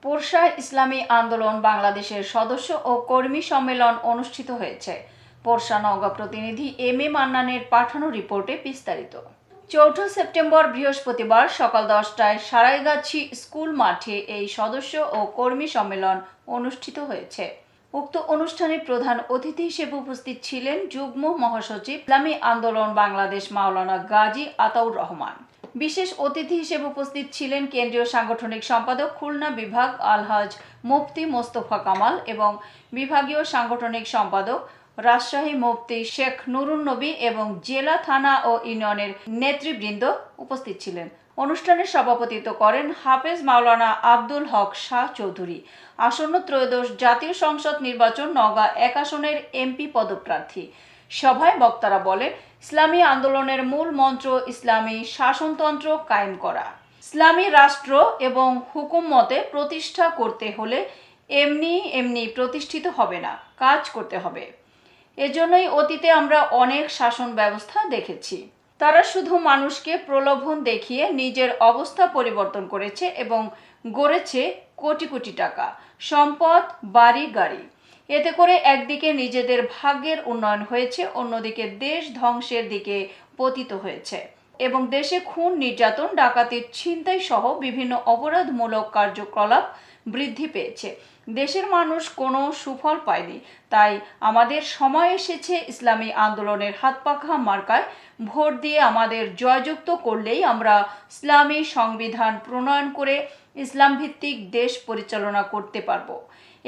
পোরশায় ইসলামী আন্দোলন বাংলাদেশের সদস্য ও কর্মী সম্মেলন অনুষ্ঠিত হয়েছে। পোরশা নওগাঁ প্রতিনিধি এম এ মান্নানের পাঠানো রিপোর্টে বিস্তারিত। 4 সেপ্টেম্বর বৃহস্পতিবার সকাল 10টায় সারাইগাছি স্কুল মাঠে এই সদস্য ও কর্মী সম্মেলন অনুষ্ঠিত হয়েছে। উক্ত অনুষ্ঠানে প্রধান অতিথি হিসেবে উপস্থিত ছিলেন যুগ্ম মহাসচিব ইসলামী আন্দোলন বাংলাদেশ মাওলানা গাজী আতাউর রহমান। বিশেষ অতিথি হিসেবে উপস্থিত ছিলেন কেন্দ্রীয় সাংগঠনিক সম্পাদক খুলনা বিভাগ আলহাজ মুফতি মোস্তফা কামাল এবং বিভাগীয় সাংগঠনিক সম্পাদক রাজশাহী মুফতি শেখ নুরুন নবী এবং জেলা, থানা ও ইউনিয়নের নেতৃবৃন্দ উপস্থিত ছিলেন। অনুষ্ঠানে সভাপতিত্ব করেন হাফেজ মাওলানা আব্দুল হক শাহ চৌধুরী, আসন্ন ত্রয়োদশ জাতীয় সংসদ নির্বাচন নওগাঁ 1 আসনের এমপি পদপ্রার্থী। সভায় বক্তারা বলেন, ইসলামী আন্দোলনের মূল মন্ত্র ইসলামী শাসনতন্ত্র কায়েম করা। ইসলামী রাষ্ট্র এবং হুকুমতে প্রতিষ্ঠা করতে হলে এমনি প্রতিষ্ঠিত হবে না, কাজ করতে হবে। এজন্যই অতীতে আমরা অনেক শাসন ব্যবস্থা দেখেছি। তারা শুধু মানুষকে প্রলোভন দেখিয়ে নিজের অবস্থা পরিবর্তন করেছে এবং গড়েছে কোটি কোটি টাকা, সম্পদ, বাড়ি, গাড়ি। এতে করে একদিকে নিজেদের ভাগ্যের উন্নয়ন হয়েছে, অন্যদিকে দেশ ধ্বংসের দিকে পতিত হয়েছে এবং দেশে খুন, নির্যাতন, ডাকাতি, ছিনতাই সহ বিভিন্ন অপরাধমূলক কার্যকলাপ বৃদ্ধি পেয়েছে। দেশের মানুষ কোনো সুফল পায়নি। তাই আমাদের সময় এসেছে ইসলামী আন্দোলনের হাতপাখা মার্কায় ভোট দিয়ে আমাদের জয়যুক্ত করলেই আমরা ইসলামী সংবিধান প্রণয়ন করে ইসলাম ভিত্তিক দেশ পরিচালনা করতে পারব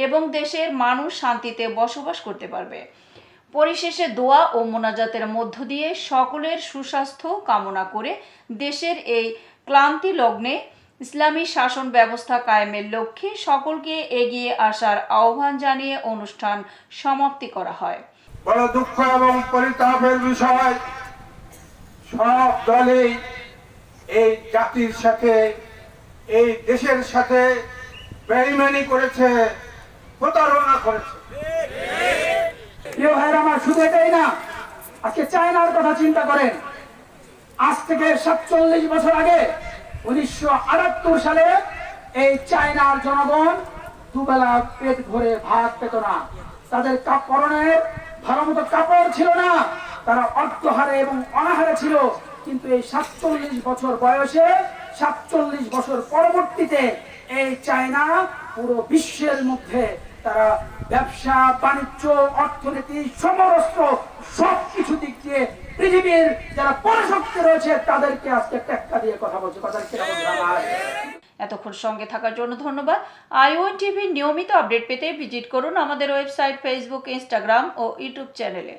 এবং দেশের মানুষ শান্তিতে বসবাস করতে পারবে। পরিশেষে দোয়া ও মোনাজাতের মধ্য দিয়ে সকলের সুস্বাস্থ্য কামনা করে দেশের এই ক্লান্তি লগ্নে ইসলামী শাসন ব্যবস্থা কায়েমের লক্ষ্যে সকলকে এগিয়ে আসার আহ্বান জানিয়ে অনুষ্ঠান সমাপ্তি করা হয়। বড় দুঃখ এবং পরিতাপের বিষয়, সব দলেই এই জাতির সাথে, এই দেশের সাথে বেঈমানি করেছে, প্রতারণা করেছে। প্রিয় ভাইরা আমার, শুধু এটাই না, আজকে চায়নার কথা চিন্তা করেন। আজ থেকে 47 বছর আগে 1978 সালে এই চায়নার জনগণ দুবেলা পেট ভরে ভাত পেত না। তাদের পরনের ভালো মতো কাপড় ছিল না, তারা অর্থহারে এবং অনাহারে ছিল। কিন্তু এই 47 বছর বয়সে, 47 বছর পরবর্তীতে এই চায়না পুরো বিশ্বের মধ্যে তারা ব্যবসা, বাণিজ্য, অর্থনীতি, সমরস্ত্র সবকিছু দিক দিয়ে পৃথিবীর যারা পরাশক্তি রয়েছে তাদেরকে আজকে টেক্কা দিয়ে কথা বলছে। এতক্ষণ সঙ্গে থাকার জন্য ধন্যবাদ। ION টিভি নিয়মিত আপডেট পেতে ভিজিট করুন আমাদের ওয়েবসাইট, ফেসবুক, ইনস্টাগ্রাম ও ইউটিউব চ্যানেলে।